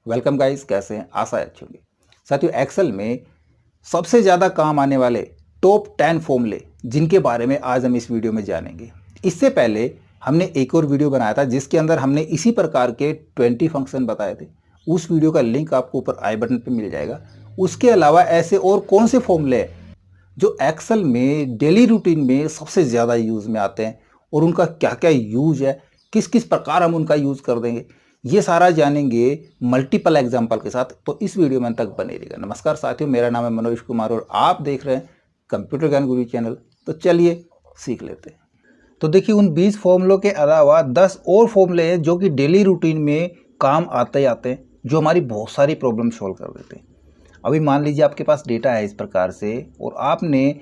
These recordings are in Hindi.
वेलकम गाइस, कैसे हैं? आशा है अच्छी होंगी। साथियों, एक्सेल में सबसे ज़्यादा काम आने वाले टॉप 10 फॉर्मूले जिनके बारे में आज हम इस वीडियो में जानेंगे। इससे पहले हमने एक और वीडियो बनाया था जिसके अंदर हमने इसी प्रकार के 20 फंक्शन बताए थे। उस वीडियो का लिंक आपको ऊपर आई बटन पर मिल जाएगा। उसके अलावा ऐसे और कौन से फॉर्मूले हैं जो एक्सेल में डेली रूटीन में सबसे ज़्यादा यूज़ में आते हैं और उनका क्या क्या यूज है, किस किस प्रकार हम उनका यूज़ कर देंगे, ये सारा जानेंगे मल्टीपल एग्जाम्पल के साथ। तो इस वीडियो में अंत तक बने रहिएगा। नमस्कार साथियों, मेरा नाम है मनोज कुमार और आप देख रहे हैं कंप्यूटर ज्ञान गुरु चैनल। तो चलिए सीख लेते हैं। तो देखिए, उन 20 फॉर्मूलों के अलावा 10 और फॉर्मूले हैं जो कि डेली रूटीन में काम आते ही आते हैं, जो हमारी बहुत सारी प्रॉब्लम सॉल्व कर देते हैं। अभी मान लीजिए आपके पास डेटा है इस प्रकार से और आपने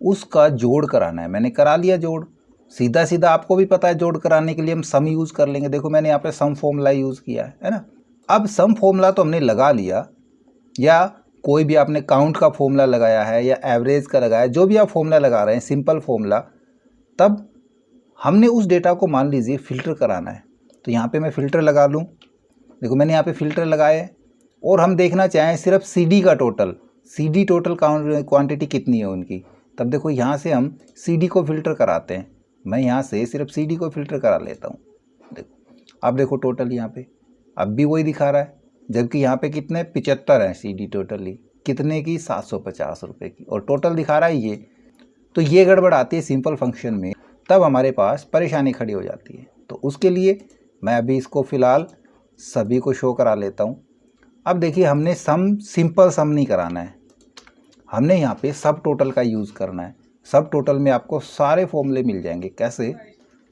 उसका जोड़ कराना है। मैंने करा लिया जोड़, सीधा सीधा आपको भी पता है जोड़ कराने के लिए हम सम यूज़ कर लेंगे। देखो मैंने यहाँ पे सम फॉर्मूला यूज़ किया है ना। अब सम फॉर्मूला तो हमने लगा लिया, या कोई भी आपने काउंट का फॉर्मूला लगाया है या एवरेज का लगाया है, जो भी आप फॉर्मूला लगा रहे हैं सिंपल फॉर्मूला, तब हमने उस डेटा को मान लीजिए फ़िल्टर कराना है। तो यहाँ पे मैं फ़िल्टर लगा लूँ। देखो मैंने यहाँ पे फ़िल्टर लगाए और हम देखना चाहें सिर्फ CD का टोटल, CD टोटल क्वांटिटी कितनी है उनकी। तब देखो यहाँ से हम CD को फ़िल्टर कराते हैं। मैं यहाँ से सिर्फ CD को फ़िल्टर करा लेता हूँ। देखो अब देखो टोटल यहाँ पे अब भी वही दिखा रहा है, जबकि यहाँ पे कितने 75 हैं CD टोटली, कितने की 750 रुपये की, और टोटल दिखा रहा है ये। तो ये गड़बड़ आती है सिंपल फंक्शन में, तब हमारे पास परेशानी खड़ी हो जाती है। तो उसके लिए मैं अभी इसको फ़िलहाल सभी को शो करा लेता हूँ। अब देखिए, हमने सिंपल सम नहीं कराना है, हमने यहाँ पे सब टोटल का यूज़ करना है। सब टोटल में आपको सारे फॉर्मूले मिल जाएंगे। कैसे?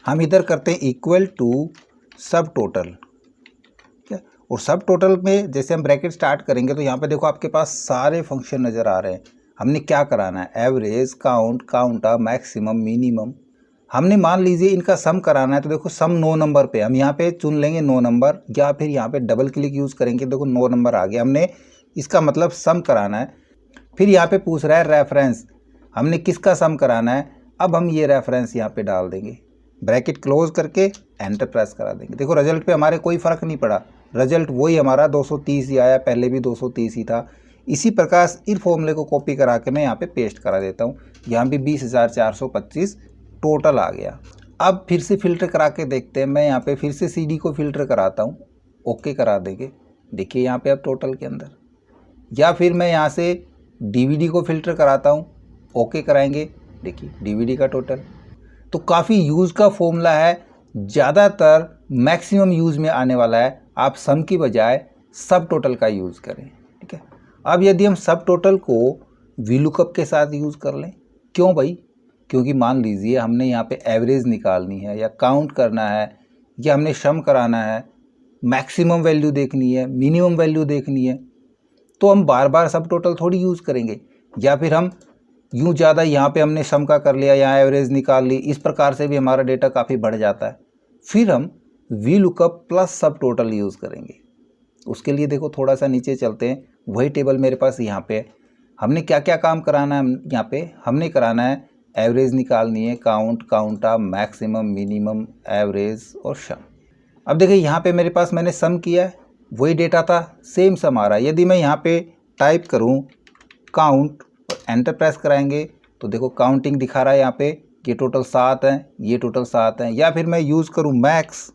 हम इधर करते हैं इक्वल टू सब टोटल, ठीक है। और सब टोटल में जैसे हम ब्रैकेट स्टार्ट करेंगे तो यहाँ पे देखो आपके पास सारे फंक्शन नज़र आ रहे हैं। हमने क्या कराना है? Average, count, counta, maximum, minimum. हमने मान लीजिए इनका सम कराना है, तो देखो सम 9 नंबर पे हम यहाँ पे चुन लेंगे 9 नंबर, या फिर यहाँ पे डबल क्लिक यूज़ करेंगे। देखो 9 नंबर आ गया, हमने इसका मतलब सम कराना है। फिर यहाँ पे पूछ रहा है रेफरेंस, हमने किसका सम कराना है। अब हम ये रेफरेंस यहाँ पे डाल देंगे, ब्रैकेट क्लोज करके एंटर प्रेस करा देंगे। देखो रिजल्ट पे हमारे कोई फ़र्क नहीं पड़ा, रिजल्ट वही हमारा 230 ही आया, पहले भी 230 ही था। इसी प्रकार इस फॉर्मूले को कॉपी करा के मैं यहाँ पे पेस्ट करा देता हूँ। यहाँ भी 20,425 टोटल आ गया। अब फिर से फ़िल्टर करा के देखते हैं। मैं यहाँ पे फिर से CD को फ़िल्टर कराता हूँ, ओके करा देंगे। देखिए यहाँ पे अब टोटल के अंदर, या फिर मैं यहाँ से DVD को फ़िल्टर कराता हूँ, ओके कराएंगे। देखिए DVD का टोटल। तो काफ़ी यूज़ का फॉर्मूला है, ज़्यादातर मैक्सिमम यूज़ में आने वाला है। आप सम की बजाय सब टोटल का यूज़ करें, ठीक है। अब यदि हम सब टोटल को VLOOKUP के साथ यूज़ कर लें, क्यों भाई? क्योंकि मान लीजिए हमने यहाँ पे एवरेज निकालनी है, या काउंट करना है, या हमने सम कराना है, मैक्सिमम वैल्यू देखनी है, मिनिमम वैल्यू देखनी है, तो हम बार बार सब टोटल थोड़ी यूज़ करेंगे। या फिर हम यूँ ज़्यादा यहाँ पे हमने सम का कर लिया, यहाँ एवरेज निकाल ली, इस प्रकार से भी हमारा डेटा काफ़ी बढ़ जाता है। फिर हम VLOOKUP प्लस सब टोटल यूज़ करेंगे। उसके लिए देखो थोड़ा सा नीचे चलते हैं, वही टेबल मेरे पास यहाँ पे। हमने क्या क्या काम कराना है? यहाँ पे हमने कराना है एवरेज निकालनी है, count, counta, maximum, minimum, average और सम। अब देखिए यहाँ पे मेरे पास मैंने सम किया है, वही डेटा था, सेम सम आ रहा है। यदि मैं यहाँ पे टाइप करूँ काउंट और एंटर प्रेस कराएंगे तो देखो काउंटिंग दिखा रहा है यहाँ पे, ये टोटल 7 हैं, ये टोटल 7 हैं। या फिर मैं यूज़ करूँ मैक्स,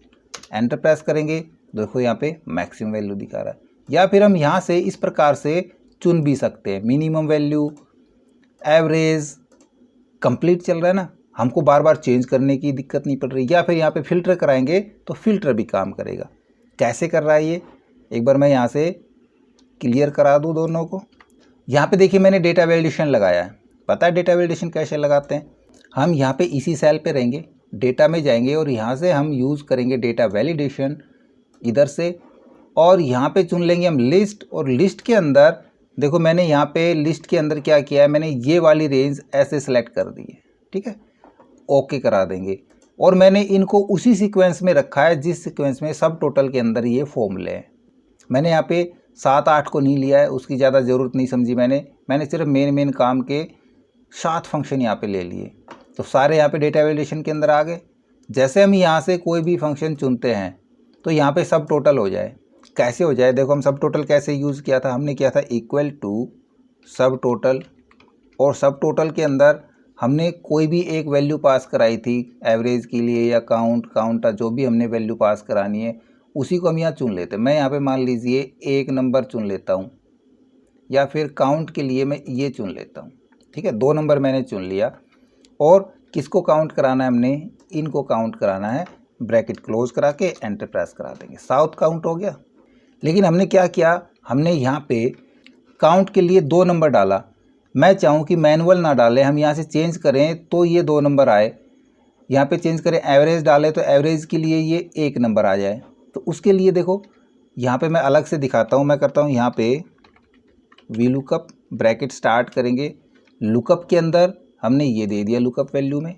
एंटर प्रेस करेंगे, देखो यहाँ पे मैक्सिमम वैल्यू दिखा रहा है। या फिर हम यहाँ से इस प्रकार से चुन भी सकते हैं, मिनिमम वैल्यू, एवरेज, कंप्लीट चल रहा है ना, हमको बार बार चेंज करने की दिक्कत नहीं पड़ रही। या फिर यहाँ पे फ़िल्टर कराएंगे तो फ़िल्टर भी काम करेगा। कैसे कर रहा है ये, एक बार मैं यहाँ से क्लियर करा दूँ दोनों को। यहाँ पे देखिए मैंने डेटा वैलिडेशन लगाया है। पता है डेटा वैलिडेशन कैसे लगाते हैं? हम यहाँ पे इसी सेल पे रहेंगे, डेटा में जाएंगे और यहाँ से हम यूज़ करेंगे डेटा वैलिडेशन इधर से, और यहाँ पे चुन लेंगे हम लिस्ट। और लिस्ट के अंदर देखो मैंने यहाँ पे लिस्ट के अंदर क्या किया है, मैंने ये वाली रेंज ऐसे सेलेक्ट कर दी है, ठीक है। ओके करा देंगे, और मैंने इनको उसी सीक्वेंस में रखा है जिस सीक्वेंस में सब टोटल के अंदर ये फॉर्मूले हैं। मैंने यहाँ पे 7-8 को नहीं लिया है, उसकी ज़्यादा ज़रूरत नहीं समझी मैंने सिर्फ मेन काम के 7 फंक्शन यहाँ पे ले लिए। तो सारे यहाँ पे डेटा वैलिडेशन के अंदर आ गए। जैसे हम यहाँ से कोई भी फंक्शन चुनते हैं तो यहाँ पे सब टोटल हो जाए। कैसे हो जाए, देखो हम सब टोटल कैसे यूज़ किया था, हमने किया था इक्वल टू सब टोटल, और सब टोटल के अंदर हमने कोई भी एक वैल्यू पास कराई थी एवरेज के लिए या काउंट जो भी हमने वैल्यू पास करानी है उसी को हम यहाँ चुन लेते हैं। मैं यहाँ पे मान लीजिए एक नंबर चुन लेता हूँ, या फिर काउंट के लिए मैं ये चुन लेता हूँ। ठीक है, 2 नंबर मैंने चुन लिया, और किसको काउंट कराना है, हमने इनको काउंट कराना है। ब्रैकेट क्लोज करा के एंटर प्रेस करा देंगे, साउथ काउंट हो गया। लेकिन हमने क्या किया, हमने यहाँ पे काउंट के लिए 2 नंबर डाला। मैं चाहूँ कि मैनुअल ना डालें, हम यहाँ से चेंज करें तो ये 2 नंबर आए, यहाँ पे चेंज करें एवरेज डालें तो एवरेज के लिए ये 1 नंबर आ जाए। तो उसके लिए देखो यहाँ पे मैं अलग से दिखाता हूँ, मैं करता हूँ यहाँ पे वी लुकअप, ब्रैकेट स्टार्ट करेंगे, लुकअप के अंदर हमने ये दे दिया लुकअप वैल्यू में।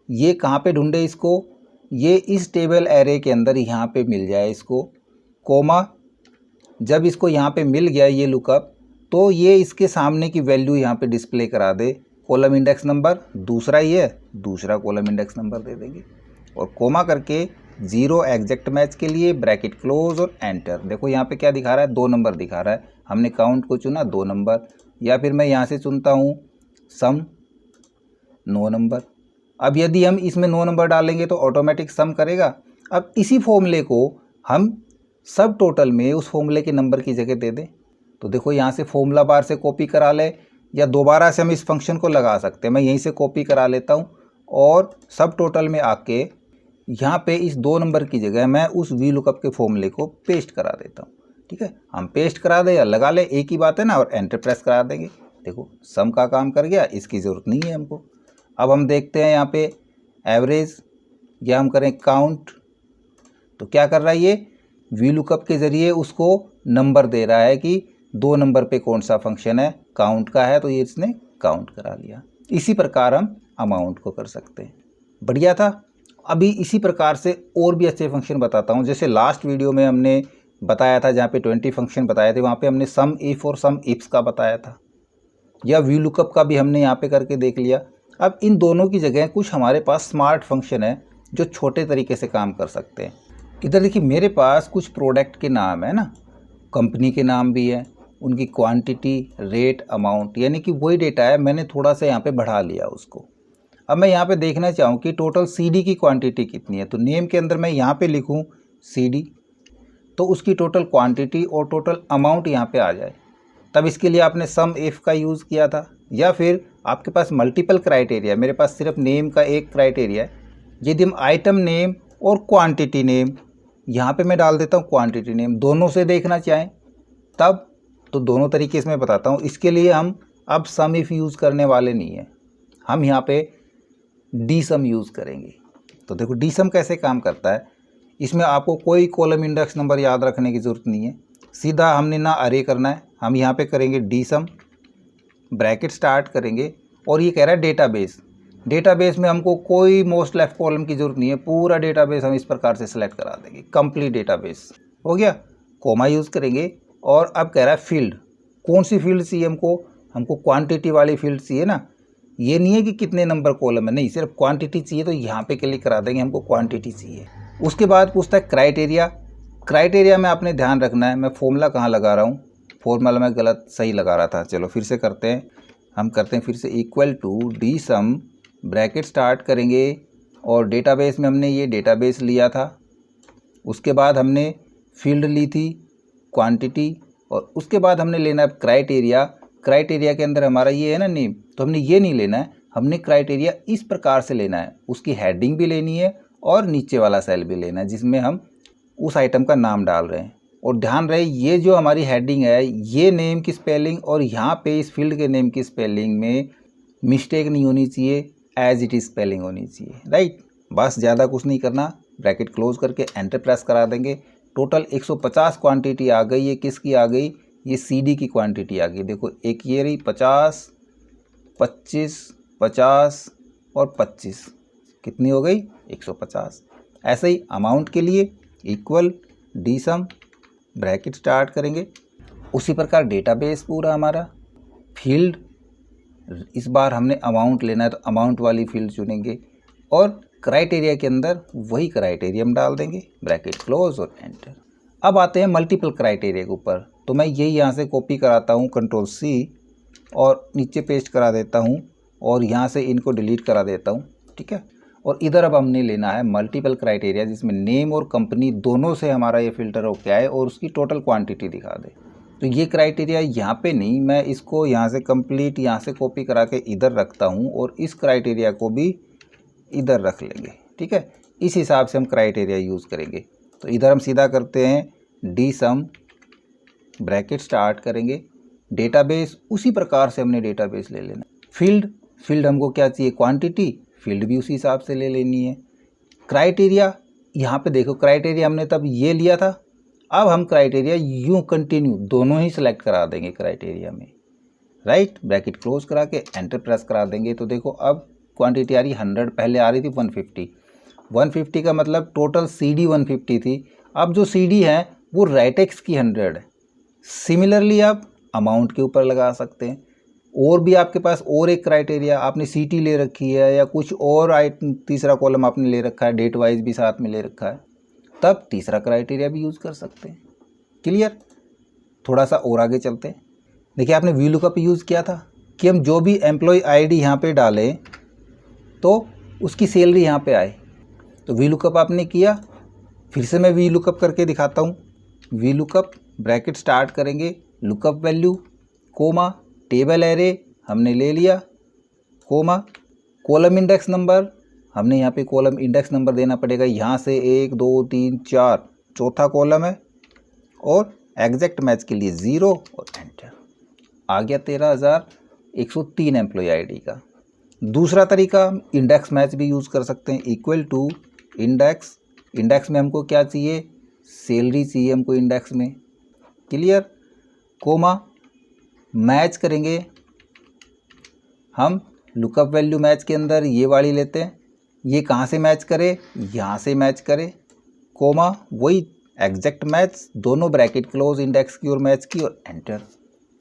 ये कहाँ पे ढूंढे इसको, ये इस टेबल एरे के अंदर यहाँ पे मिल जाए इसको, कोमा। जब इसको यहाँ पे मिल गया ये लुकअप, तो ये इसके सामने की वैल्यू यहाँ पे डिस्प्ले करा दे, कॉलम इंडेक्स नंबर दूसरा ही है, दूसरा कॉलम इंडेक्स नंबर दे देंगे, और कोमा करके 0 एग्जैक्ट मैच के लिए ब्रैकेट क्लोज और एंटर। देखो यहाँ पे क्या दिखा रहा है, 2 नंबर दिखा रहा है, हमने काउंट को चुना 2 नंबर, या फिर मैं यहाँ से चुनता हूँ सम 9 नंबर। अब यदि हम इसमें 9 नंबर डालेंगे तो ऑटोमेटिक सम करेगा। अब इसी फॉर्मूले को हम सब टोटल में उस फॉर्मूले के नंबर की जगह दे दें, तो देखो यहाँ से फॉर्मूला बार से कॉपी करा ले, या दोबारा से हम इस फंक्शन को लगा सकते हैं। मैं यहीं से कॉपी करा लेता हूँ, और सब टोटल में आके यहाँ पे इस 2 नंबर की जगह मैं उस वी लुकअप के फॉर्मूले को पेस्ट करा देता हूँ। ठीक है, हम पेस्ट करा दें या लगा ले, एक ही बात है ना, और एंटर प्रेस करा देंगे। देखो सम का काम कर गया, इसकी ज़रूरत नहीं है हमको। अब हम देखते हैं यहाँ पे एवरेज, या हम करें काउंट, तो क्या कर रहा है ये, वी लुकअप के ज़रिए उसको नंबर दे रहा है कि 2 नंबर पे कौन सा फंक्शन है, काउंट का है, तो ये इसने काउंट करा लिया। इसी प्रकार हम अमाउंट को कर सकते हैं। बढ़िया था। अभी इसी प्रकार से और भी अच्छे फंक्शन बताता हूँ। जैसे लास्ट वीडियो में हमने बताया था, जहाँ पे 20 फंक्शन बताए थे, वहाँ पे हमने सम इफ और सम इफ्स का बताया था, या वी लुकअप का भी हमने यहाँ पे करके देख लिया। अब इन दोनों की जगह कुछ हमारे पास स्मार्ट फंक्शन है जो छोटे तरीके से काम कर सकते हैं। इधर देखिए मेरे पास कुछ प्रोडक्ट के नाम है ना, कंपनी के नाम भी है, उनकी क्वांटिटी, रेट, अमाउंट, यानी कि वही डेटा है, मैंने थोड़ा सा यहाँ पे बढ़ा लिया उसको। अब मैं यहाँ पे देखना चाहूँ कि टोटल सीडी की क्वांटिटी कितनी है, तो नेम के अंदर मैं यहाँ पे लिखूँ सीडी, तो उसकी टोटल क्वांटिटी और टोटल अमाउंट यहाँ पे आ जाए। तब इसके लिए आपने सम इफ का यूज़ किया था, या फिर आपके पास मल्टीपल क्राइटेरिया, मेरे पास सिर्फ नेम का एक क्राइटेरिया है। यदि हम आइटम नेम और क्वांटिटी नेम, यहाँ पे मैं डाल देता हूँ क्वांटिटी नेम, दोनों से देखना चाहें तब, तो दोनों तरीके से मैं बताता हूँ। इसके लिए हम अब सम इफ यूज़ करने वाले नहीं हैं, हम यहाँ पे डी सम यूज़ करेंगे। तो देखो डी सम कैसे काम करता है, इसमें आपको कोई कॉलम इंडेक्स नंबर याद रखने की ज़रूरत नहीं है, सीधा हमने ना अरे करना है, हम यहाँ पे करेंगे डी सम, ब्रैकेट स्टार्ट करेंगे, और ये कह रहा है डेटाबेस। डेटाबेस में हमको कोई मोस्ट लेफ्ट कॉलम की ज़रूरत नहीं है, पूरा डेटाबेस हम इस प्रकार से सिलेक्ट करा देंगे, कंप्लीट डेटाबेस हो गया। कोमा यूज़ करेंगे, और अब कह रहा है फील्ड, कौन सी फील्ड चाहिए हमको क्वांटिटी वाली फील्ड चाहिए ना, ये नहीं है कि कितने नंबर कॉलम है, नहीं, सिर्फ क्वांटिटी चाहिए, तो यहाँ पे क्लिक करा देंगे, हमको क्वांटिटी चाहिए। उसके बाद पूछता है क्राइटेरिया। क्राइटेरिया में आपने ध्यान रखना है, मैं फॉर्मूला कहाँ लगा रहा हूँ, फॉर्मूला मैं गलत सही लगा रहा था, चलो फिर से करते हैं, हम करते हैं फिर से equal to D sum, bracket start करेंगे, और डेटाबेस में हमने ये डेटाबेस लिया था, उसके बाद हमने फील्ड ली थी क्वांटिटी, और उसके बाद हमने लेना है क्राइटेरिया। क्राइटेरिया के अंदर हमारा ये है ना नेम, तो हमने ये नहीं लेना है, हमने क्राइटेरिया इस प्रकार से लेना है, उसकी हेडिंग भी लेनी है और नीचे वाला सेल भी लेना है जिसमें हम उस आइटम का नाम डाल रहे हैं। और ध्यान रहे ये जो हमारी हेडिंग है, ये नेम की स्पेलिंग और यहाँ पे इस फील्ड के नेम की स्पेलिंग में मिस्टेक नहीं होनी चाहिए, एज इट इज़ स्पेलिंग होनी चाहिए, राइट। बस ज़्यादा कुछ नहीं करना, ब्रैकेट क्लोज करके एंटर प्रेस करा देंगे। टोटल 150 क्वांटिटी आ गई, ये किसकी आ गई, ये सीडी की क्वांटिटी आ गई। देखो एक ये रही 50, 25, 50 और 25, कितनी हो गई 150। ऐसे ही अमाउंट के लिए equal D sum, bracket start करेंगे। उसी प्रकार डेटाबेस पूरा हमारा, फील्ड इस बार हमने अमाउंट लेना है तो अमाउंट वाली फील्ड चुनेंगे, और क्राइटेरिया के अंदर वही क्राइटेरिया हम डाल देंगे, ब्रैकेट क्लोज और एंटर। अब आते हैं मल्टीपल क्राइटेरिया के ऊपर। तो मैं यही यहाँ से कॉपी कराता हूँ, Ctrl+C, और नीचे पेस्ट करा देता हूँ और यहाँ से इनको डिलीट करा देता हूँ, ठीक है। और इधर अब हमने लेना है मल्टीपल क्राइटेरिया, जिसमें नेम और कंपनी दोनों से हमारा ये फ़िल्टर होके आए और उसकी टोटल क्वांटिटी दिखा दे। तो ये क्राइटेरिया यहाँ पे नहीं, मैं इसको यहाँ से कंप्लीट यहाँ से कॉपी करा के इधर रखता हूँ और इस क्राइटेरिया को भी इधर रख लेंगे, ठीक है। इस हिसाब से हम क्राइटेरिया यूज़ करेंगे। तो इधर हम सीधा करते हैं dsum, ब्रैकेट स्टार्ट करेंगे, डेटाबेस, उसी प्रकार से हमने डेटाबेस ले लेना। फील्ड हमको क्या चाहिए, क्वांटिटी, फील्ड भी उसी हिसाब से ले लेनी है। क्राइटेरिया, यहाँ पे देखो क्राइटेरिया हमने तब ये लिया था, अब हम क्राइटेरिया यूँ कंटिन्यू दोनों ही सिलेक्ट करा देंगे क्राइटेरिया में, राइट। ब्रैकेट क्लोज करा के एंटर प्रेस करा देंगे। तो देखो अब क्वांटिटी आ रही 100, पहले आ रही थी 150 का मतलब टोटल CD 150 थी। अब जो CD है वो राइटेक्स की 100 है। सिमिलरली आप अमाउंट के ऊपर लगा सकते हैं। और भी आपके पास और एक क्राइटेरिया, आपने CT ले रखी है या कुछ और तीसरा कॉलम आपने ले रखा है, डेट वाइज भी साथ में ले रखा है, तब तीसरा क्राइटेरिया भी यूज़ कर सकते हैं। क्लियर। थोड़ा सा और आगे चलते हैं। देखिए आपने VLOOKUP यूज़ किया था कि हम जो भी एम्प्लॉय ID यहाँ पे डालें तो उसकी सैलरी यहाँ पे आए। तो VLOOKUP आपने किया, फिर से मैं VLOOKUP करके दिखाता हूँ। VLOOKUP, ब्रैकेट स्टार्ट करेंगे, lookup value, comma, table array हमने ले लिया, कोमा, कॉलम इंडेक्स नंबर, हमने यहाँ पे कॉलम इंडेक्स नंबर देना पड़ेगा। यहाँ से 1 2 3 4 चौथा कॉलम है, और एग्जैक्ट मैच के लिए 0 और एंटर। आ गया 13,103 एम्प्लॉय ID का। दूसरा तरीका, इंडेक्स मैच भी यूज़ कर सकते हैं। इक्वल टू इंडेक्स में हमको क्या चाहिए, सैलरी चाहिए हमको इंडेक्स में। क्लियर। कोमा, मैच करेंगे हम लुकअप वैल्यू मैच के अंदर ये वाली लेते हैं। ये कहाँ से मैच करे, यहाँ से मैच करे, कोमा, वही एग्जैक्ट मैच, दोनों ब्रैकेट क्लोज, इंडेक्स की और मैच की, और एंटर।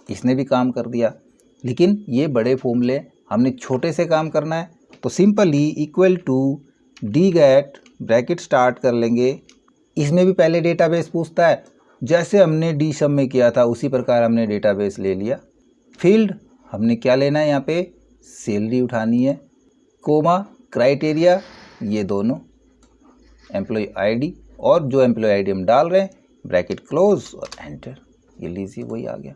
इसने भी काम कर दिया। लेकिन ये बड़े फॉर्मूले, हमने छोटे से काम करना है तो simply equal to dget, bracket start कर लेंगे। इसमें भी पहले डेटाबेस पूछता है, जैसे हमने dsum में किया था उसी प्रकार हमने डेटाबेस ले लिया। फील्ड हमने क्या लेना है, यहाँ पे सैलरी उठानी है, कोमा, क्राइटेरिया, ये दोनों एम्प्लॉय ID, और जो एम्प्लॉय ID हम डाल रहे हैं ब्रैकेट क्लोज और एंटर। ये लीजिए वही आ गया।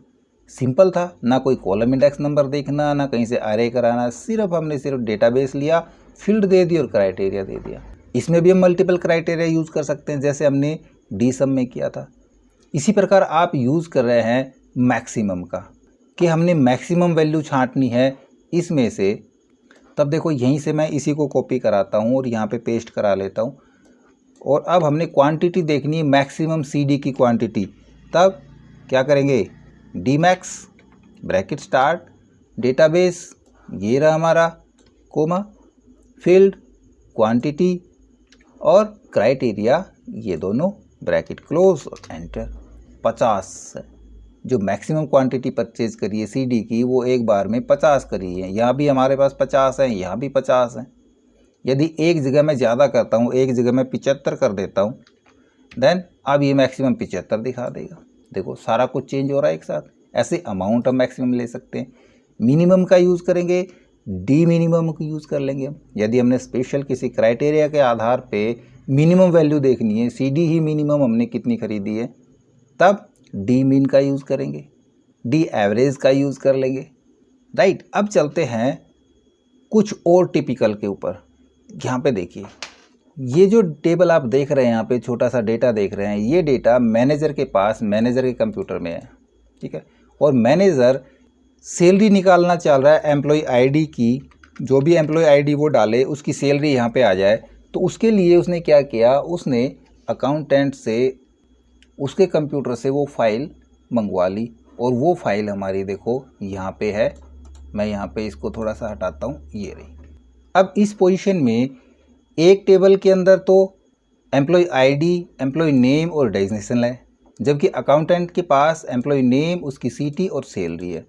सिंपल था, ना कोई कॉलम इंडेक्स नंबर देखना, ना कहीं से अरे कराना, सिर्फ डेटाबेस लिया, फील्ड दे दी और क्राइटेरिया दे दिया। इसमें भी हम मल्टीपल क्राइटेरिया यूज़ कर सकते हैं, जैसे हमने dsum में किया था। इसी प्रकार आप यूज़ कर रहे हैं मैक्सिमम का, कि हमने मैक्सिमम वैल्यू छांटनी है इसमें से। तब देखो यहीं से मैं इसी को कॉपी कराता हूँ और यहाँ पे पेस्ट करा लेता हूँ। और अब हमने क्वांटिटी देखनी है, मैक्सिमम CD की क्वांटिटी। तब क्या करेंगे, dmax, ब्रैकेट स्टार्ट, डेटाबेस, ये रहा हमारा, कोमा, फील्ड, क्वांटिटी और क्राइटेरिया, ये दोनों ब्रैकेट क्लोज और एंटर। 50 जो मैक्सिमम क्वांटिटी परचेज करी है CD की, वो एक बार में 50 करी है। यहाँ भी हमारे पास 50 है, यहाँ भी 50 है। यदि एक जगह मैं ज़्यादा करता हूँ, एक जगह मैं 75 कर देता हूँ, देन अब ये मैक्सिमम 75 दिखा देगा। देखो सारा कुछ चेंज हो रहा है एक साथ। ऐसे अमाउंट हम मैक्सिमम ले सकते हैं। मिनिमम का यूज़ करेंगे, डी मिनिमम को यूज़ कर लेंगे हम। यदि हमने स्पेशल किसी क्राइटेरिया के आधार पे मिनिमम वैल्यू देखनी है, CD ही मिनिमम हमने कितनी खरीदी है, तब डी मिन का यूज़ करेंगे, डी एवरेज का यूज़ कर लेंगे, राइट। अब चलते हैं कुछ और टिपिकल के ऊपर। यहाँ पे देखिए, ये जो टेबल आप देख रहे हैं, यहाँ पे छोटा सा डेटा देख रहे हैं, ये डेटा मैनेजर के पास, मैनेजर के कंप्यूटर में है, ठीक है। और मैनेजर सैलरी निकालना चाह रहा है एम्प्लॉय ID की, जो भी एम्प्लॉय ID वो डाले उसकी सैलरी यहाँ पे आ जाए। तो उसके लिए उसने क्या किया, उसने अकाउंटेंट से उसके कंप्यूटर से वो फाइल मंगवा ली, और वो फाइल हमारी देखो यहाँ पे है। मैं यहाँ पे इसको थोड़ा सा हटाता हूँ, ये रही। अब इस पोजीशन में एक टेबल के अंदर तो एम्प्लॉय ID, एम्प्लॉय नेम और डेजिग्नेशन है, जबकि अकाउंटेंट के पास एम्प्लॉय नेम, उसकी CT और सैलरी है।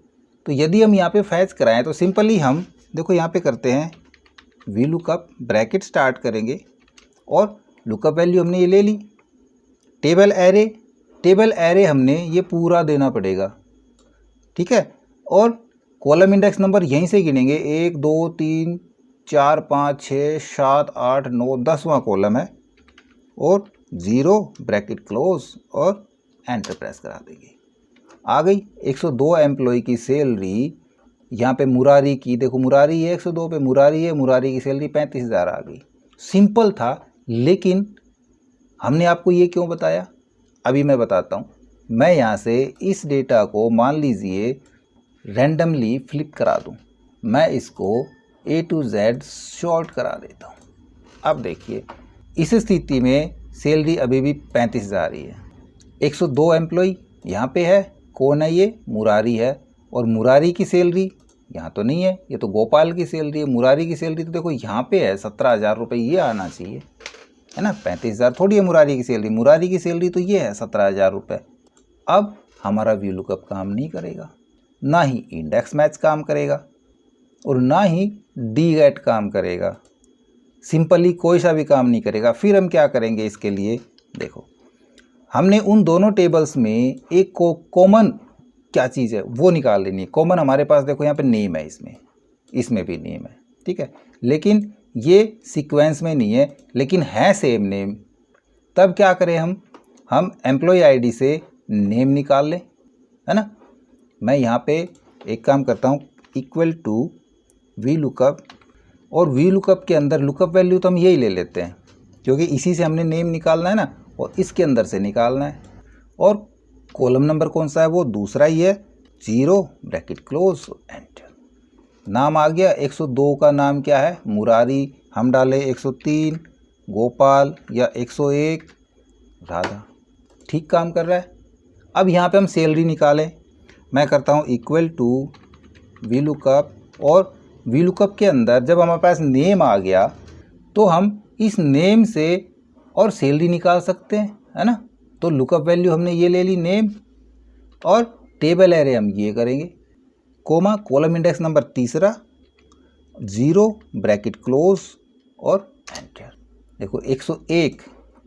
तो यदि हम यहाँ पे फैच कराएं तो सिंपली हम देखो यहाँ पे करते हैं VLOOKUP, ब्रैकेट स्टार्ट करेंगे और लुकअप वैल्यू हमने ये ले ली, टेबल एरे, टेबल एरे हमने ये पूरा देना पड़ेगा, ठीक है। और कॉलम इंडेक्स नंबर यहीं से गिनेंगे, 1 2 3 4 5 6 7 8 9 10वां कॉलम है, और 0 ब्रैकेट क्लोज और एंटर प्रेस करा देंगे। आ गई 102 एम्प्लॉय की सैलरी। यहाँ पे मुरारी की, देखो मुरारी है 102 पे, मुरारी है, मुरारी की सैलरी 35,000 आ गई। सिंपल था, लेकिन हमने आपको ये क्यों बताया अभी मैं बताता हूँ। मैं यहाँ से इस डेटा को मान लीजिए रैंडमली फ्लिप करा दूँ, मैं इसको A to Z शॉर्ट करा देता हूँ। अब देखिए इस स्थिति में सैलरी अभी भी 35,000 ही है। 102 एम्प्लॉय यहाँ पे है, कौन है ये, मुरारी है, और मुरारी की सैलरी यहाँ तो नहीं है, ये तो गोपाल की सैलरी है। मुरारी की सैलरी तो देखो यहाँ पे है 17,000 रुपये, ये आना चाहिए है ना, 35,000 थोड़ी है मुरारी की सैलरी, मुरारी की सैलरी तो ये है 17,000 रुपये। अब हमारा व्यू लुकअप काम नहीं करेगा, ना ही इंडेक्स मैच काम करेगा, और ना ही डी गेट काम करेगा, सिंपली कोई सा भी काम नहीं करेगा। फिर हम क्या करेंगे इसके लिए, देखो हमने उन दोनों टेबल्स में एक को कॉमन क्या चीज़ है वो निकाल लेनी है। कॉमन हमारे पास देखो यहाँ पे नेम है, इसमें भी नेम है, ठीक है, लेकिन ये सीक्वेंस में नहीं है, लेकिन है सेम नेम। तब क्या करें हम एम्प्लॉय आईडी से नेम निकाल लें, है ना। मैं यहाँ पे एक काम करता हूँ, इक्वल टू वी लुकअप, और वी लुकअप के अंदर लुकअप वैल्यू तो हम यही ले लेते हैं क्योंकि इसी से हमने नेम निकालना है ना, और इसके अंदर से निकालना है। और कॉलम नंबर कौन सा है, वो दूसरा ही है, 0 ब्रैकेट क्लोज एंटर। नाम आ गया, 102 का नाम क्या है, मुरारी, हम डाले 103 गोपाल या 101 राधा, ठीक काम कर रहा है। अब यहाँ पे हम सैलरी निकालें, मैं करता हूँ इक्वल टू वी लुकअप, और वी लुकअप के अंदर जब हमारे पास नेम आ गया तो हम इस नेम से और सैलरी निकाल सकते हैं, है ना। तो लुकअप वैल्यू हमने ये ले ली नेम, और टेबल एरे हम ये करेंगे, कोमा कॉलम इंडेक्स नंबर तीसरा, 0 ब्रैकेट क्लोज और एंटर। देखो 101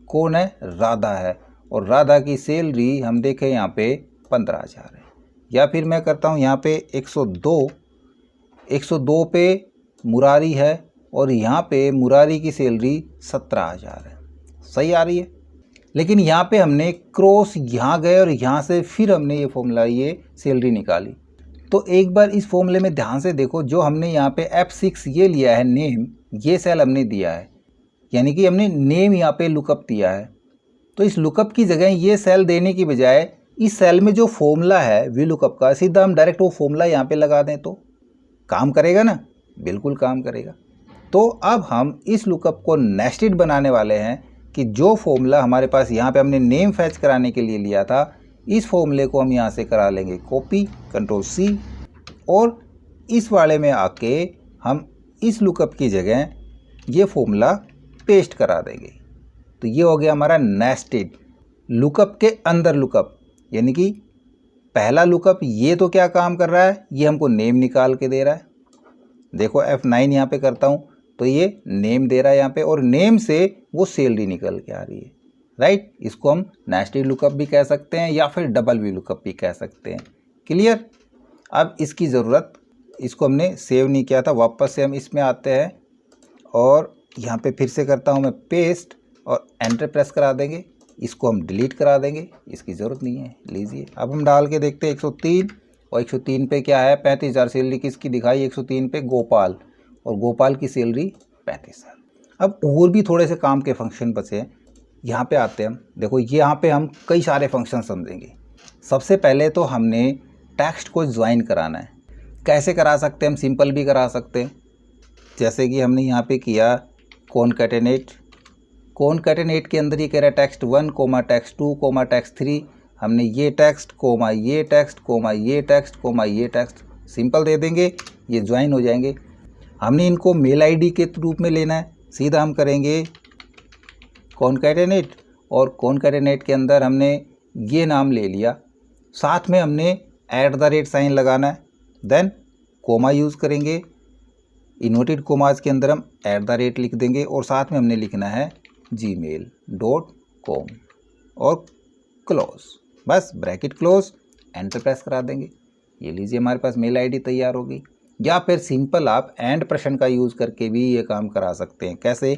कौन है, राधा है, और राधा की सैलरी हम देखें यहाँ पे 15,000 है। या फिर मैं करता हूँ यहाँ पे 102 पे मुरारी है, और यहाँ पे मुरारी की सैलरी 17,000 है, सही आ रही है। लेकिन यहाँ पे हमने क्रॉस यहाँ गए और यहाँ से फिर हमने ये फॉर्मूला, ये सैलरी निकाली। तो एक बार इस फॉर्मूले में ध्यान से देखो, जो हमने यहाँ पे F6 ये लिया है नेम, ये सेल हमने दिया है, यानी कि हमने नेम यहाँ पे लुकअप दिया है। तो इस लुकअप की जगह ये सेल देने की बजाय इस सेल में जो फॉर्मूला है वी लुकअप का, सीधा हम डायरेक्ट वो फॉर्मूला यहाँ पे लगा दें तो काम करेगा ना, बिल्कुल काम करेगा। तो अब हम इस लुकअप को नेस्टेड बनाने वाले हैं कि जो फॉर्मूला हमारे पास यहाँ पे हमने नेम फैच कराने के लिए लिया था, इस फॉर्मूले को हम यहाँ से करा लेंगे कॉपी, कंट्रोल-C, और इस वाले में आके हम इस लुकअप की जगह ये फॉर्मूला पेस्ट करा देंगे। तो ये हो गया हमारा नेस्टेड लुकअप के अंदर लुकअप, यानी कि पहला लुकअप ये तो क्या काम कर रहा है, ये हमको नेम निकाल के दे रहा है। देखो F9 यहाँ पे करता हूँ तो ये नेम दे रहा है यहाँ पे, और नेम से वो सैलरी निकल के आ रही है, राइट। इसको हम नेस्टेड लुकअप भी कह सकते हैं या फिर डबल वी लुकअप भी कह सकते हैं, क्लियर। अब इसकी ज़रूरत, इसको हमने सेव नहीं किया था, वापस से हम इसमें आते हैं और यहाँ पे फिर से करता हूँ मैं पेस्ट, और एंटर प्रेस करा देंगे। इसको हम डिलीट करा देंगे, इसकी ज़रूरत नहीं है, लीजिए। अब हम डाल के देखते हैं 103, और 103 पे क्या है, 35,000 सैलरी किसकी दिखाई, 103 पे गोपाल, और गोपाल की सैलरी 35,000। अब और भी थोड़े से काम के फंक्शन बचे हैं, यहाँ पे आते हैं हम। देखो यहाँ पे हम कई सारे फंक्शन समझेंगे। सबसे पहले तो हमने टेक्स्ट को ज्वाइन कराना है। कैसे करा सकते हैं हम, सिंपल भी करा सकते हैं, जैसे कि हमने यहाँ पे किया कॉनकैटेनेट। कॉनकैटेनेट के अंदर ये कह रहा है text 1 comma text 2 comma text 3, हमने ये टेक्स्ट कोमा ये टेक्स्ट कोमा ये टेक्स्ट कोमा ये टेक्स्ट सिंपल दे देंगे, ये ज्वाइन हो जाएंगे। हमने इनको मेल आईडी के रूप में लेना है, सीधा हम करेंगे कॉनकैटेनेट, और कॉनकैटेनेट के अंदर हमने ये नाम ले लिया, साथ में हमने @ साइन लगाना है, देन कोमा यूज़ करेंगे, इन्वर्टेड कोमाज के अंदर हम @ लिख देंगे, और साथ में हमने लिखना है gmail.com और क्लोज। बस ब्रैकेट क्लोज, एंटर प्रेस करा देंगे। ये लीजिए हमारे पास मेल आईडी तैयार होगी। या फिर सिंपल आप एंड प्रश्न का यूज़ करके भी ये काम करा सकते हैं। कैसे?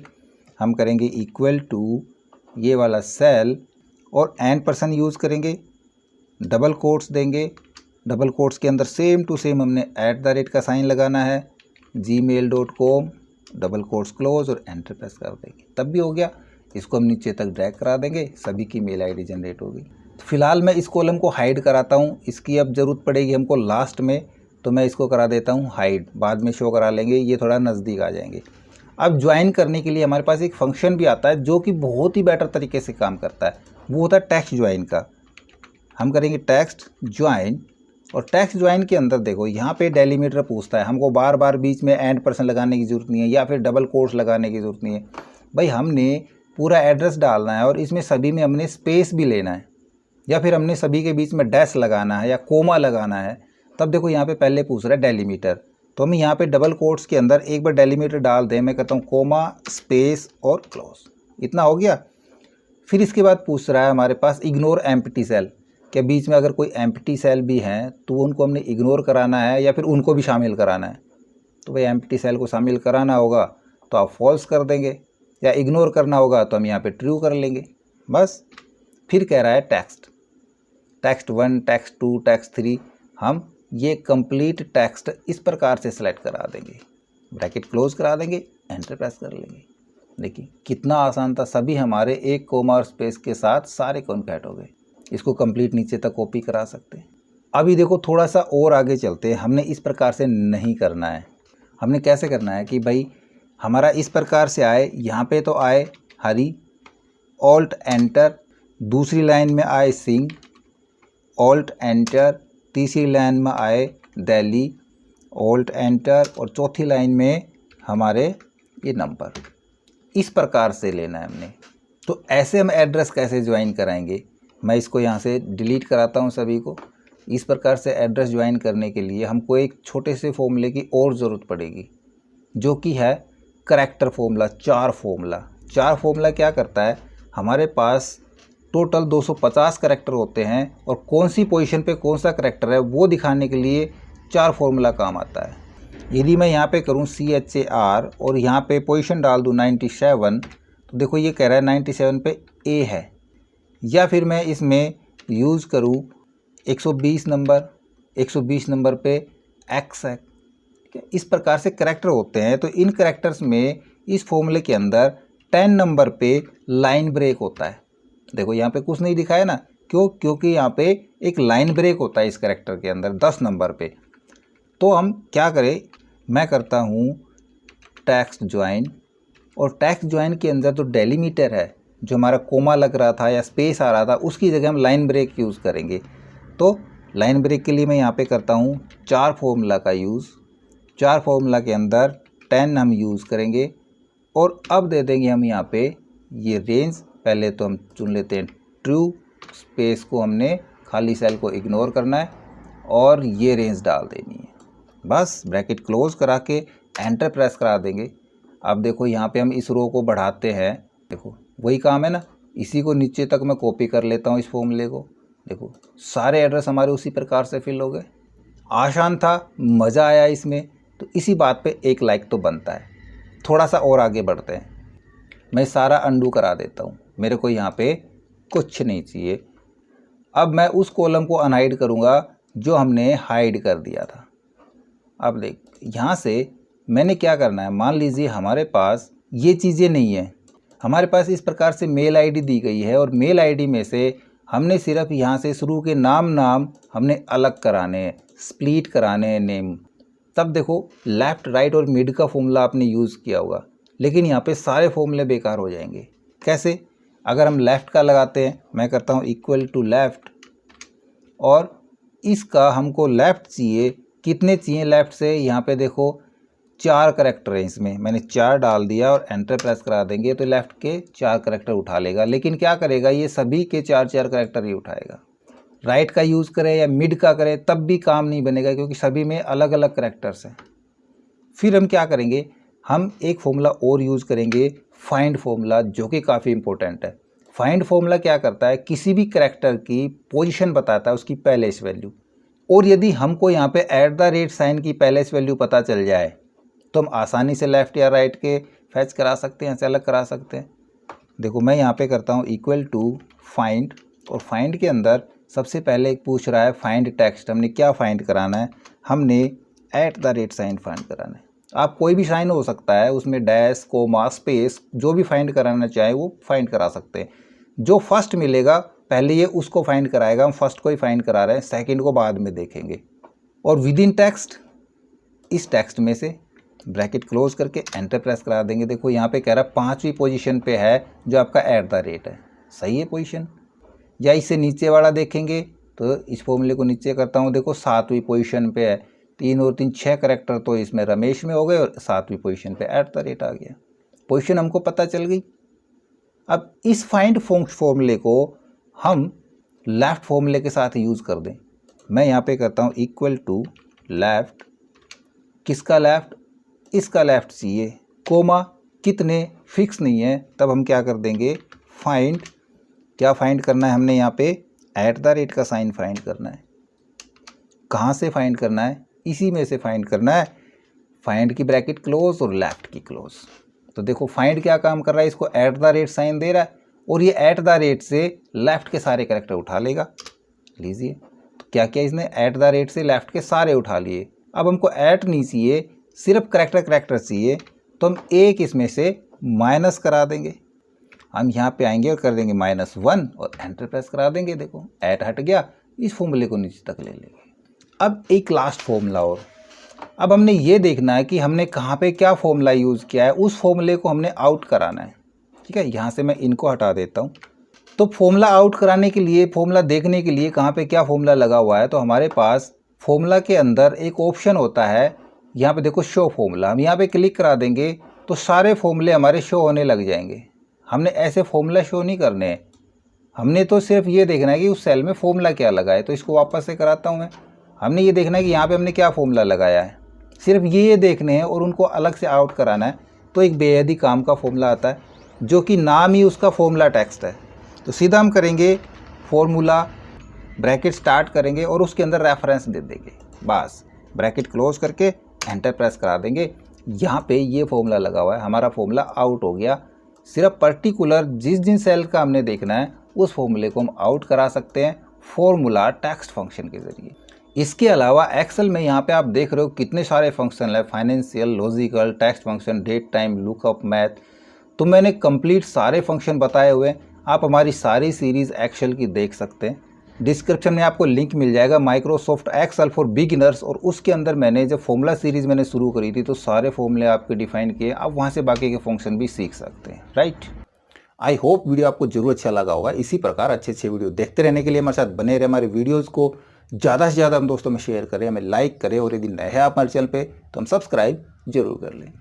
हम करेंगे इक्वल टू ये वाला सेल और एंड पर्सन यूज़ करेंगे, डबल कोट्स देंगे, डबल कोट्स के अंदर सेम टू सेम हमने @ का साइन लगाना है, gmail.com, डबल कोट्स क्लोज और एंटर प्रेस कर देंगे, तब भी हो गया। इसको हम नीचे तक ड्रैग करा देंगे, सभी की मेल आईडी जनरेट होगी। फिलहाल मैं इस कॉलम को हाइड कराता हूँ, इसकी अब ज़रूरत पड़ेगी हमको लास्ट में, तो मैं इसको करा देता हूँ हाइड, बाद में शो करा लेंगे, ये थोड़ा नज़दीक आ जाएंगे। अब ज्वाइन करने के लिए हमारे पास एक फंक्शन भी आता है जो कि बहुत ही बेटर तरीके से काम करता है, वो होता है टेक्स्ट ज्वाइन का। हम करेंगे टेक्स्ट ज्वाइन, और टेक्स्ट ज्वाइन के अंदर देखो यहाँ पे डेलीमीटर पूछता है, हमको बार बार बीच में एंड पर्सन लगाने की ज़रूरत नहीं है या फिर डबल कोट्स लगाने की ज़रूरत नहीं है। भाई हमने पूरा एड्रेस डालना है और इसमें सभी में हमने स्पेस भी लेना है, या फिर हमने सभी के बीच में डैश लगाना है या कोमा लगाना है। तब देखो यहाँ पे पहले पूछ रहा है डेलीमीटर, तो हम यहाँ पे डबल कोट्स के अंदर एक बार डेलीमीटर डाल दें, मैं कहता हूँ कोमा स्पेस और क्लोज, इतना हो गया। फिर इसके बाद पूछ रहा है हमारे पास इग्नोर एम्प्टी सेल, क्या बीच में अगर कोई एम्प्टी सेल भी हैं तो उनको हमने इग्नोर कराना है या फिर उनको भी शामिल कराना है। तो भाई एम्प्टी सेल को शामिल कराना होगा तो आप फॉल्स कर देंगे, या इग्नोर करना होगा तो हम यहाँ पे ट्रू कर लेंगे, बस। फिर कह रहा है टेक्स्ट 1, टेक्स्ट 2, टेक्स्ट 3, हम ये कंप्लीट टेक्स्ट इस प्रकार से सेलेक्ट करा देंगे, ब्रैकेट क्लोज करा देंगे, एंटर प्रेस कर लेंगे। देखिए कितना आसान था, सभी हमारे एक कोमा और स्पेस के साथ सारे कॉन्कैट हो गए। इसको कंप्लीट नीचे तक कॉपी करा सकते हैं। अभी देखो थोड़ा सा और आगे चलते हैं, हमने इस प्रकार से नहीं करना है। हमने कैसे करना है कि भाई हमारा इस प्रकार से आए, यहाँ पे तो आए हरी, ऑल्ट एंटर, दूसरी लाइन में आए सिंह, ऑल्ट एंटर, तीसरी लाइन में आए दिल्ली, ऑल्ट एंटर, और चौथी लाइन में हमारे ये नंबर। इस प्रकार से लेना है हमने। तो ऐसे हम एड्रेस कैसे ज्वाइन कराएंगे, मैं इसको यहाँ से डिलीट कराता हूँ सभी को। इस प्रकार से एड्रेस ज्वाइन करने के लिए हमको एक छोटे से फॉर्मूले की और ज़रूरत पड़ेगी, जो कि है करैक्टर फॉर्मूला, 4 फॉर्मूला। 4 फॉर्मूला क्या करता है, हमारे पास टोटल 250 करैक्टर होते हैं और कौन सी पोजीशन पे कौन सा करैक्टर है वो दिखाने के लिए 4 फॉर्मूला काम आता है। यदि मैं यहाँ पे करूँ CHAR और यहाँ पे पोजीशन डाल दूँ 97, तो देखो ये कह रहा है 97 पे A है, या फिर मैं इसमें यूज़ करूँ 120 नंबर, 120 नंबर पे X है। इस प्रकार से करैक्टर होते हैं। तो इन करैक्टर्स में इस फॉर्मूले के अंदर 10 नंबर पे लाइन ब्रेक होता है। देखो यहाँ पे कुछ नहीं दिखाया ना, क्यों? क्योंकि यहाँ पे एक लाइन ब्रेक होता है इस करैक्टर के अंदर 10 नंबर पे। तो हम क्या करें, मैं करता हूँ टेक्स्ट ज्वाइन, और टेक्स्ट ज्वाइन के अंदर जो डेलीमीटर है, जो हमारा कोमा लग रहा था या स्पेस आ रहा था, उसकी जगह हम लाइन ब्रेक यूज़ करेंगे। तो लाइन ब्रेक के लिए मैं यहाँ पे करता हूँ 4 फॉर्मूला का यूज़। 4 फॉर्मूला के अंदर 10 हम यूज़ करेंगे, और अब दे देंगे हम यहाँ पे ये रेंज। पहले तो हम चुन लेते हैं ट्रू, स्पेस को हमने खाली सेल को इग्नोर करना है और ये रेंज डाल देनी है, बस। ब्रैकेट क्लोज करा के एंटर प्रेस करा देंगे। अब देखो यहाँ पे हम इस रो को बढ़ाते हैं, देखो वही काम है ना, इसी को नीचे तक मैं कॉपी कर लेता हूँ इस फॉर्मूले को। देखो सारे एड्रेस हमारे उसी प्रकार से फिल हो गए। आसान था, मज़ा आया इसमें, तो इसी बात पे एक लाइक तो बनता है। थोड़ा सा और आगे बढ़ते हैं, मैं सारा अंडू करा देता हूँ, मेरे को यहाँ पे कुछ नहीं चाहिए। अब मैं उस कॉलम को अनहाइड करूँगा जो हमने हाइड कर दिया था। अब देख यहाँ से मैंने क्या करना है, मान लीजिए हमारे पास ये चीज़ें नहीं है, हमारे पास इस प्रकार से मेल आईडी दी गई है, और मेल आईडी में से हमने सिर्फ यहाँ से शुरू के नाम हमने अलग कराने हैं, स्प्लिट कराने हैं नेम। तब देखो लेफ़्ट, राइट और मिड का फॉर्मूला आपने यूज़ किया होगा, लेकिन यहाँ पे सारे फॉर्मूले बेकार हो जाएंगे। कैसे? अगर हम लेफ़्ट का लगाते हैं, मैं करता हूँ इक्वल टू लेफ़्ट, और इसका हमको लेफ़्ट चाहिए, कितने चाहिए लेफ़्ट से, यहाँ पे देखो 4 करैक्टर हैं इसमें, मैंने 4 डाल दिया और एंटर प्रेस करा देंगे तो लेफ़्ट के 4 करैक्टर उठा लेगा। लेकिन क्या करेगा, ये सभी के 4 करैक्टर ही उठाएगा। राइट का यूज़ करें या मिड का करें तब भी काम नहीं बनेगा, क्योंकि सभी में अलग अलग करैक्टर्स हैं। फिर हम क्या करेंगे, हम एक फॉर्मूला और यूज़ करेंगे, फाइंड फॉर्मूला, जो कि काफ़ी इंपॉर्टेंट है। फाइंड फॉर्मूला क्या करता है, किसी भी कैरेक्टर की पोजीशन बताता है, उसकी पहलेस वैल्यू। और यदि हमको यहाँ पे @ साइन की पहलेस वैल्यू पता चल जाए तो हम आसानी से लेफ्ट या राइट के फैच करा सकते हैं, से अलग करा सकते हैं। देखो मैं यहाँ पे करता हूँ इक्वल टू फाइंड, और फाइंड के अंदर सबसे पहले एक पूछ रहा है फाइंड टेक्स्ट। हमने क्या फाइंड कराना है, हमने @ साइन फाइंड कराना है। आप कोई भी साइन हो सकता है, उसमें डैश, कोमा, स्पेस, जो भी फाइंड कराना चाहे वो फाइंड करा सकते हैं। जो फर्स्ट मिलेगा पहले ये उसको फाइंड कराएगा, हम फर्स्ट को ही फाइंड करा रहे हैं, सेकंड को बाद में देखेंगे। और विद इन टेक्स्ट, इस टेक्स्ट में से ब्रैकेट क्लोज करके एंटर प्रेस करा देंगे। देखो यहाँ पे कह रहा है 5वीं पोजीशन पे है जो आपका @ है, सही है पोजीशन। या इससे नीचे वाला देखेंगे तो इस फॉर्मूले को नीचे करता हूँ, देखो 7वीं पोजीशन पे है। 3 और 3 6 करैक्टर तो इसमें रमेश में हो गए और 7वीं पोजीशन पे @ आ गया। पोजीशन हमको पता चल गई। अब इस फाइंड फॉर्मूले को हम लेफ्ट फॉर्मूले के साथ यूज़ कर दें। मैं यहाँ पे करता हूँ इक्वल टू लेफ्ट, किसका लेफ्ट, इसका लेफ्ट चाहिए, कोमा कितने फिक्स नहीं है, तब हम क्या कर देंगे फाइंड। क्या फाइंड करना है हमने यहाँ पे @ का साइन फाइंड करना है। कहाँ से फाइंड करना है, इसी में से फाइंड करना है। फाइंड की ब्रैकेट क्लोज और लेफ्ट की क्लोज। तो देखो फाइंड क्या काम कर रहा है, इसको @ साइन दे रहा है और ये @ से लेफ्ट के सारे कैरेक्टर उठा लेगा। लीजिए तो क्या किया इसने, @ से लेफ्ट के सारे उठा लिए। अब हमको ऐट नहीं चाहिए, सिर्फ कैरेक्टर चाहिए, तो हम एक इसमें से माइनस करा देंगे। हम यहाँ पे आएंगे और कर देंगे -1 और एंटर प्रेस करा देंगे। देखो ऐट हट गया, इस फॉर्मूले को नीचे तक ले लेंगे। अब एक लास्ट फॉर्मूला और, अब हमने ये देखना है कि हमने कहाँ पे क्या फॉर्मूला यूज़ किया है, उस फॉर्मूले को हमने आउट कराना है। ठीक है, यहाँ से मैं इनको हटा देता हूँ। तो फॉर्मूला आउट कराने के लिए, फॉर्मूला देखने के लिए कहाँ पे क्या फॉर्मूला लगा हुआ है, तो हमारे पास फॉर्मूला के अंदर एक ऑप्शन होता है, यहाँ पे देखो शो फॉर्मूला। हम यहाँ पे क्लिक करा देंगे तो सारे फॉर्मूले हमारे शो होने लग जाएंगे। हमने ऐसे फॉर्मूला शो नहीं करने हैं, हमने तो सिर्फ ये देखना है कि उस सेल में फॉर्मूला क्या लगा है। तो इसको वापस से कराता हूँ मैं। हमने ये देखना है कि यहाँ पे हमने क्या फॉर्मूला लगाया है, सिर्फ ये देखने हैं और उनको अलग से आउट कराना है। तो एक बेहद ही काम का फॉर्मूला आता है जो कि नाम ही उसका फॉर्मूला टेक्स्ट है। तो सीधा हम करेंगे फॉर्मूला, ब्रैकेट स्टार्ट करेंगे और उसके अंदर रेफरेंस दे देंगे। बस ब्रैकेट क्लोज करके एंटर प्रेस करा देंगे। यहाँ पे ये फॉर्मूला लगा हुआ है, हमारा फॉर्मूला आउट हो गया। सिर्फ पर्टिकुलर जिन सेल का हमने देखना है उस फॉर्मूले को हम आउट करा सकते हैं फॉर्मूला टेक्स्ट फंक्शन के ज़रिए। इसके अलावा एक्सेल में यहाँ पे आप देख रहे हो कितने सारे फंक्शन है, financial, logical, text function, date time, lookup, math. तो मैंने कंप्लीट सारे फंक्शन बताए हुए हैं। आप हमारी सारी सीरीज़ एक्सेल की देख सकते हैं। डिस्क्रिप्शन में आपको लिंक मिल जाएगा माइक्रोसॉफ्ट एक्सेल फॉर बिगिनर्स, और उसके अंदर मैंने जब फॉर्मूला सीरीज़ मैंने शुरू करी थी तो सारे फॉर्मूले आपके डिफाइन किए। आप वहाँ से बाकी के फंक्शन भी सीख सकते हैं। राइट, आई होप वीडियो आपको जरूर अच्छा लगा होगा। इसी प्रकार अच्छे वीडियो देखते रहने के लिए हमारे साथ बने रहे। हमारे वीडियोज़ को ज़्यादा से ज़्यादा हम दोस्तों में शेयर करें, हमें लाइक करें, और यदि नए हैं आप हमारे चैनल पर तो हम सब्सक्राइब जरूर कर लें।